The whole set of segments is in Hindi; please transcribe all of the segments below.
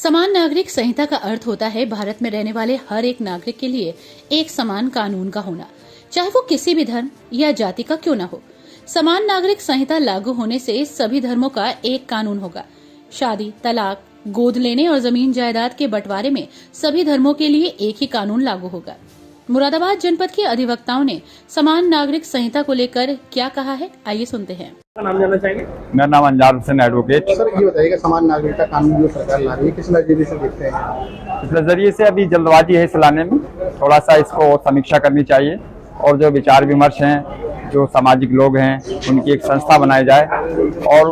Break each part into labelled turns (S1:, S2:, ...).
S1: समान नागरिक संहिता का अर्थ होता है भारत में रहने वाले हर एक नागरिक के लिए एक समान कानून का होना, चाहे वो किसी भी धर्म या जाति का क्यों न हो। समान नागरिक संहिता लागू होने से सभी धर्मों का एक कानून होगा। शादी, तलाक, गोद लेने और जमीन जायदाद के बंटवारे में सभी धर्मों के लिए एक ही कानून लागू होगा। मुरादाबाद जनपद के अधिवक्ताओं ने समान नागरिक संहिता को लेकर क्या कहा है, आइए सुनते हैं।
S2: नाम जानना चाहेंगे?
S3: मेरा नाम अंजार हुसैन एडवोकेट।
S2: सर ये बताइएगा, समान नागरिकता कानून जो सरकार ला रही है किस नजरिए से देखते हैं?
S3: इस नजरिए से अभी जल्दबाजी है इस लाने में, थोड़ा सा इसको समीक्षा करनी चाहिए और जो विचार विमर्श हैं, जो सामाजिक लोग हैं, उनकी एक संस्था बनाई जाए और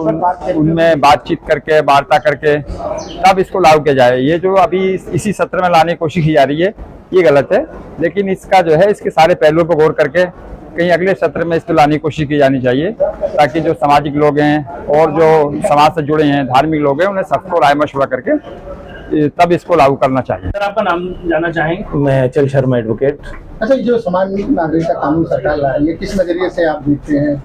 S3: उनमें बातचीत करके, वार्ता करके तब इसको लागू किया जाए। ये जो अभी इसी सत्र में लाने की कोशिश की जा रही है ये गलत है, लेकिन इसका जो है इसके सारे पहलुओं पर गौर करके कहीं अगले सत्र में इसको लाने की कोशिश की जानी चाहिए, ताकि जो सामाजिक लोग हैं और जो समाज से जुड़े हैं, धार्मिक लोग हैं, उन्हें सबको राय मशवरा करके तब इसको लागू करना चाहिए।
S2: सर आपका नाम जानना चाहेंगे?
S4: मैं अचल शर्मा एडवोकेट।
S2: अच्छा, जो समान नागरिकता कानून सरकार ला रही है किस नजरिए से आप देखते हैं?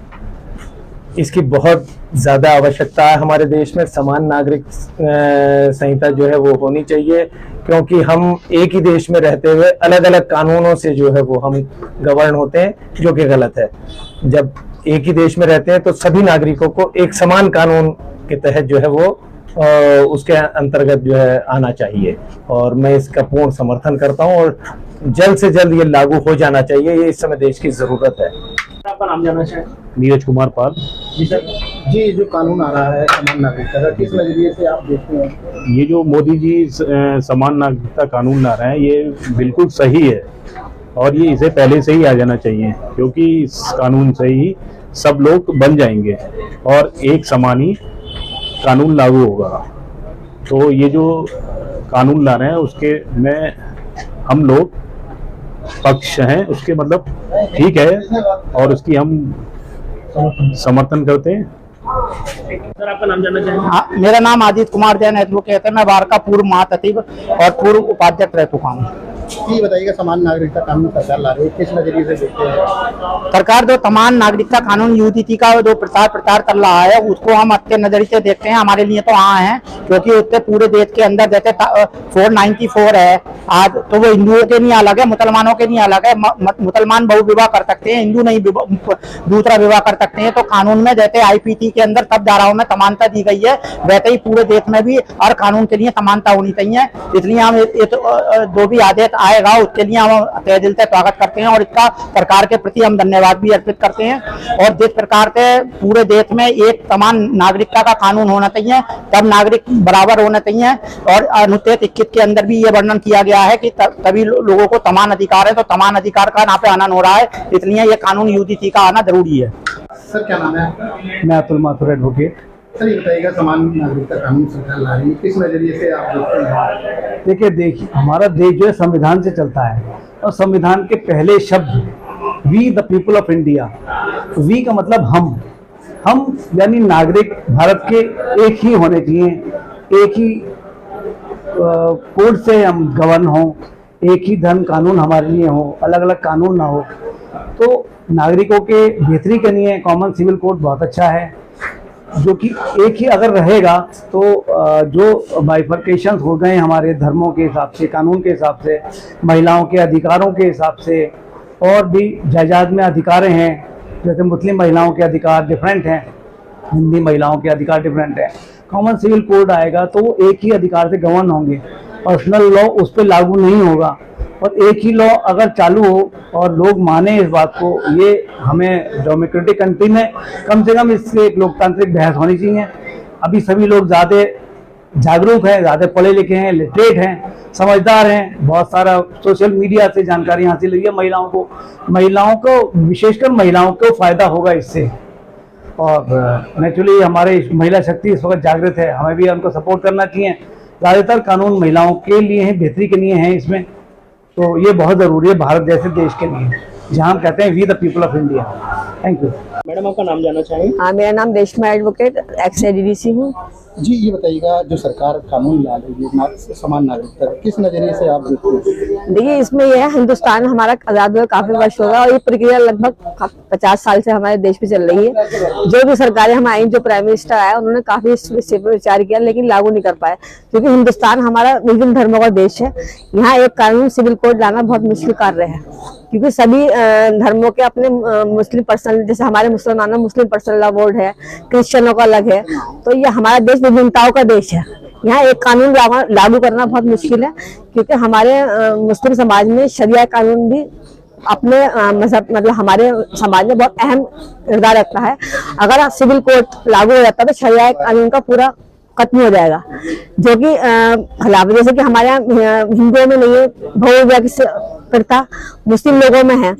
S4: इसकी बहुत ज़्यादा आवश्यकता है हमारे देश में। समान नागरिक संहिता जो है वो होनी चाहिए, क्योंकि हम एक ही देश में रहते हुए अलग अलग कानूनों से जो है वो हम गवर्न होते हैं, जो कि गलत है। जब एक ही देश में रहते हैं तो सभी नागरिकों को एक समान कानून के तहत जो है वो उसके अंतर्गत जो है आना चाहिए, और मैं इसका पूर्ण समर्थन करता हूं और जल्द से जल्द ये लागू हो जाना चाहिए। ये इस समय देश की जरूरत है।
S2: आपका नाम जानना चाहेंगे?
S4: नीरज कुमार पाल।
S2: जी सर, जी जो कानून आ रहा है समान नागरिकता का किस नजरिए से आप देखते हैं?
S5: ये जो मोदी जी समान नागरिकता कानून ला रहे हैं ये बिल्कुल सही है और ये इसे पहले से ही आ जाना चाहिए, क्योंकि इस कानून से ही सब लोग बन जाएंगे और एक समान ही कानून लागू होगा। तो ये जो कानून ला रहे हैं उसके में हम लोग पक्ष हैं, उसके मतलब ठीक है और उसकी हम समर्थन करते हैं।
S2: सर आपका नाम जानना चाहेंगे?
S6: हाँ, मेरा नाम आदित्य कुमार जैन एडवोकेट है। मैं बार का पूर्व महासचिव और पूर्व उपाध्यक्ष रह चुका हूँ।
S2: ये बताइएगा, समान नागरिकता कानून सरकार ला रही है किस नजरिए से देखते हैं?
S6: सरकार जो समान नागरिकता कानून यूडीटी का जो प्रचार कर रहा है उसको हम अच्छे नजरिए से देखते हैं। हमारे लिए तो हाँ है, क्योंकि उससे पूरे देश के अंदर जैसे 494 है आज, तो वो हिंदुओं के लिए अलग है, मुसलमानों के लिए अलग है। मुसलमान बहुविवाह कर सकते हैं, हिंदू नहीं दूसरा विवाह कर सकते हैं। तो कानून में जैसे IPC के अंदर सब धाराओं में समानता दी गई है, वैसे ही पूरे देश में भी हर कानून के लिए समानता होनी चाहिए। इसलिए हम जो भी आदेश आएगा उसके लिए हम तहे दिल से स्वागत करते हैं और इसका सरकार के प्रति हम धन्यवाद भी अर्पित करते हैं। और जिस प्रकार से पूरे देश में एक समान नागरिकता का कानून होना चाहिए, सब नागरिक बराबर होना चाहिए। और अनुच्छेद 21 के अंदर भी ये वर्णन किया गया है कि सभी लोगों को समान अधिकार है, तो समान अधिकार का यहाँ पे आनंद हो रहा है, इसलिए ये कानून यूडीटी का आना जरूरी है।
S2: सर क्या नाम है?
S4: मैं अतुल माथुर एडवोकेट।
S2: सर ये बताइएगा, समान नागरिकता कानून सरकार ला रही है किस नजरिए से आप देखते हैं?
S7: देखिए हमारा देश जो है संविधान से चलता है और संविधान के पहले शब्द we the people of India, we का मतलब हम यानी नागरिक भारत के एक ही होने चाहिए, एक ही कोड से हम गवर्न हो, एक ही धर्म कानून हमारे लिए हो, अलग अलग कानून ना हो। तो नागरिकों के बेहतरी के लिए कॉमन सिविल कोड बहुत अच्छा है, जो कि एक ही अगर रहेगा तो जो बाइफर्केशंस हो गए हमारे धर्मों के हिसाब से, कानून के हिसाब से, महिलाओं के अधिकारों के हिसाब से, और भी जायदाद में अधिकार हैं, जैसे मुस्लिम महिलाओं के अधिकार डिफरेंट हैं, हिंदी महिलाओं के अधिकार डिफरेंट हैं। कॉमन सिविल कोड आएगा तो वो एक ही अधिकार से गवर्न होंगे, पर्सनल लॉ उस पर लागू नहीं होगा। और एक ही लॉ अगर चालू हो और लोग माने इस बात को, ये हमें डेमोक्रेटिक कंट्री में कम से कम इससे एक लोकतांत्रिक बहस होनी चाहिए। अभी सभी लोग ज़्यादा जागरूक हैं, ज़्यादा पढ़े लिखे हैं, लिटरेट हैं, समझदार हैं, बहुत सारा सोशल मीडिया से जानकारी हासिल हुई है। महिलाओं को विशेषकर महिलाओं को फ़ायदा होगा इससे। और नेचुरली हमारे महिला शक्ति इस वक्त जागृत है, हमें भी उनको सपोर्ट करना चाहिए। ज़्यादातर कानून महिलाओं के लिए हैं, बेहतरी के लिए हैं इसमें, तो ये बहुत ज़रूरी है भारत जैसे देश के लिए, जहाँ हम कहते हैं we the people of India. Thank you.
S2: Madam आपका नाम जानना चाहेंगे?
S8: हाँ, मेरा नाम रेशमा एडवोकेट एक्स ADDC हूँ।
S2: जी ये बताइएगा, जो सरकार कानून ला रही है समान नागरिकता, किस नजरिए से आप देखते हैं?
S8: देखिए, इसमें यह है, हिंदुस्तान हमारा आजाद हुए काफी वर्ष हो गया और ये प्रक्रिया लगभग 50 साल से हमारे देश में चल रही है। जो भी सरकारें हमारी, जो प्राइम मिनिस्टर आया, उन्होंने काफी इस विषय पर विचार किया, लेकिन लागू नहीं कर पाए, क्योंकि हिंदुस्तान हमारा विभिन्न धर्मों का देश है। यहाँ एक कानून, सिविल कोड लाना बहुत मुश्किल कार्य है, क्योंकि सभी धर्मों के अपने मुस्लिम पर्सनल, जैसे हमारे मुसलमानों मुस्लिम पर्सनल लॉ बोर्ड है, क्रिश्चियनों का अलग है, तो ये हमारा देश विभिन्नताओं का देश है। यहाँ एक कानून लागू करना बहुत मुश्किल है, क्योंकि हमारे मुस्लिम समाज में शरिया कानून भी अपने मजहब, मतलब हमारे समाज में बहुत अहम किरदार रखता है। अगर सिविल कोड लागू हो जाता है तो शरिया कानून का पूरा खत्म हो जाएगा, जो कि खिलाफ, जैसे कि हमारे यहाँ हिंदुओं में नहीं है बहु विवाह की प्रथा, मुस्लिम लोगों में है,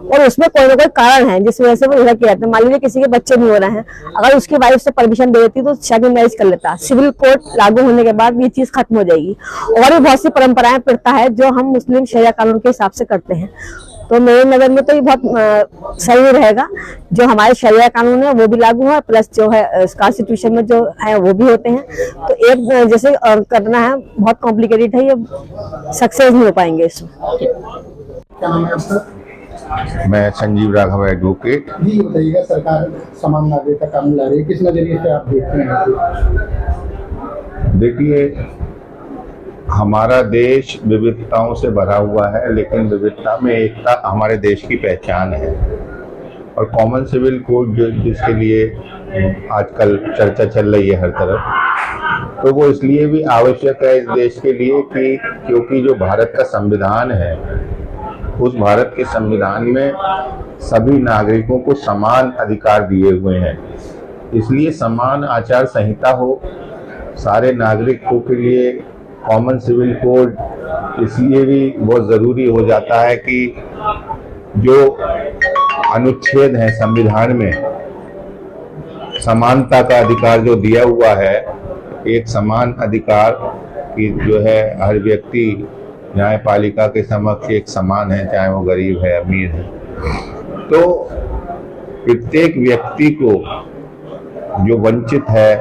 S8: और उसमें कोई ना कोई कारण है जिस वजह से वो लड़के रहते हैं। मान लीजिए किसी के बच्चे नहीं हो रहे हैं, अगर उसकी वाइफ से परमिशन दे देती तो शादी मैरिज कर लेता। सिविल कोड लागू होने के बाद ये चीज खत्म हो जाएगी। और भी बहुत सी परंपराएं, प्रथा है जो हम मुस्लिम शरिया कानून के हिसाब से करते हैं। तो मेरे नजर में तो ये बहुत सही रहेगा, जो हमारे शरिया कानून है वो भी लागू है, प्लस जो है कॉन्स्टिट्यूशन में जो है वो भी होते हैं। तो एक जैसे करना है, बहुत कॉम्प्लिकेटेड है, ये सक्सेस नहीं हो पाएंगे इसमें।
S2: क्या नाम है आपका?
S9: मैं संजीव राघव एडवोकेट।
S2: जी ये बताइएगा, सरकार समान नागरिकता कानून ला रही है, किस नजरिए से आप देखते हैं?
S9: देखिए, हमारा देश विविधताओं से भरा हुआ है, लेकिन विविधता में एकता हमारे देश की पहचान है। और कॉमन सिविल कोड जिसके लिए आजकल चर्चा चल रही है हर तरफ, तो वो इसलिए भी आवश्यक है इस देश के लिए कि क्योंकि जो भारत का संविधान है, उस भारत के संविधान में सभी नागरिकों को समान अधिकार दिए हुए हैं। इसलिए समान आचार संहिता हो सारे नागरिकों के लिए। कॉमन सिविल कोड इसलिए भी बहुत ज़रूरी हो जाता है कि जो अनुच्छेद है संविधान में, समानता का अधिकार जो दिया हुआ है, एक समान अधिकार की जो है हर व्यक्ति न्यायपालिका के समक्ष एक समान है, चाहे वो गरीब है अमीर है। तो प्रत्येक व्यक्ति को जो वंचित है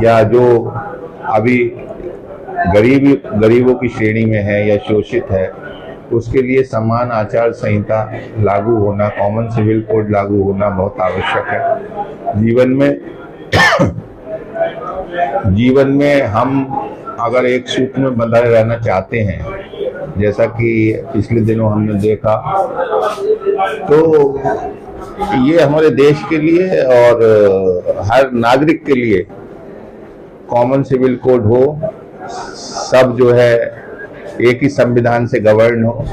S9: या जो अभी गरीबों की श्रेणी में है या शोषित है, उसके लिए समान आचार संहिता लागू होना, कॉमन सिविल कोड लागू होना बहुत आवश्यक है। जीवन में हम अगर एक सूत्र में बंधे रहना चाहते हैं, जैसा कि पिछले दिनों हमने देखा, तो ये हमारे देश के लिए और हर नागरिक के लिए कॉमन सिविल कोड हो, सब जो है एक ही संविधान से गवर्न हो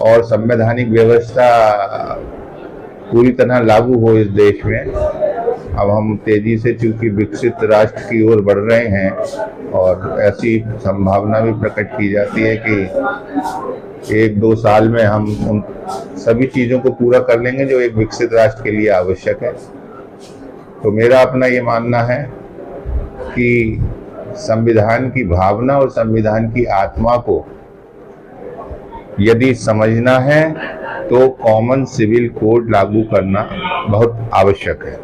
S9: और संवैधानिक व्यवस्था पूरी तरह लागू हो इस देश में। अब हम तेजी से चूंकि विकसित राष्ट्र की ओर बढ़ रहे हैं और ऐसी संभावना भी प्रकट की जाती है कि 1-2 साल में हम उन सभी चीज़ों को पूरा कर लेंगे जो एक विकसित राष्ट्र के लिए आवश्यक है। तो मेरा अपना ये मानना है कि संविधान की भावना और संविधान की आत्मा को यदि समझना है तो कॉमन सिविल कोड लागू करना बहुत आवश्यक है।